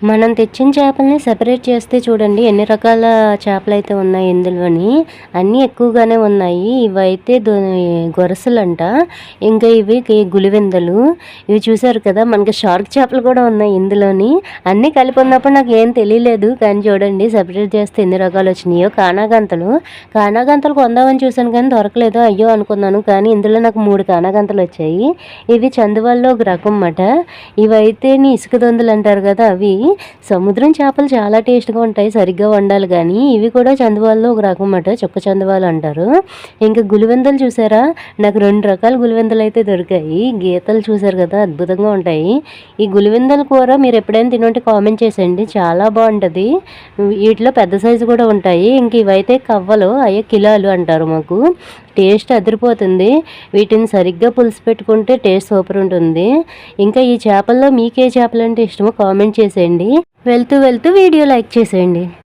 మనం తెచ్చిన చేపల్ని సెపరేట్ చేస్తే చూడండి ఎన్ని రకాల చేపలైతే ఉన్నాయి ఇందులోని. అన్నీ ఎక్కువగానే ఉన్నాయి. ఇవైతే గొరసలంట. ఇంకా ఇవి గులివెందలు. ఇవి చూసారు కదా, మనకి షార్క్ చేపలు కూడా ఉన్నాయి ఇందులోని. అన్నీ కలిపి ఉన్నప్పుడు నాకు ఏం తెలియలేదు, కానీ చూడండి సెపరేట్ చేస్తే ఎన్ని రకాలు వచ్చినాయో. కానాగంతలు కొందామని చూశాను కానీ దొరకలేదు, అయ్యో అనుకున్నాను. కానీ ఇందులో నాకు 3 కానాగంతలు వచ్చాయి. ఇవి చందువల్లో ఒక రకం అన్నమాట. ఇవైతే ఇసుక దొందలు అంటారు కదా, అవి సముద్రం చేపలు చాలా టేస్ట్గా ఉంటాయి, సరిగ్గా వండాలి. కానీ ఇవి కూడా చందువాల్లో ఒక రకం అన్నమాట, చుక్క చందువాలు అంటారు. ఇంకా గులివెందలు చూసారా, నాకు 2 రకాల గులివెందలు అయితే దొరికాయి. గీతలు చూసారు కదా, అద్భుతంగా ఉంటాయి. ఈ గులివెందల కూర మీరు ఎప్పుడైనా తినుంటే కామెంట్ చేసేయండి, చాలా బాగుంటుంది. వీటిలో పెద్ద సైజు కూడా ఉంటాయి. ఇంక ఇవైతే కవ్వలు, అయ్యే కిలాలు అంటారు మాకు. టేస్ట్ అదిరిపోతుంది. వీటిని సరిగ్గా పులుసు పెట్టుకుంటే టేస్ట్ సూపర్ ఉంటుంది. ఇంకా ఈ చేపల్లో మీకే చేపలు అంటే ఇష్టమో కామెంట్ చేసేయండి. వెళ్తూ వీడియో లైక్ చేసేయండి.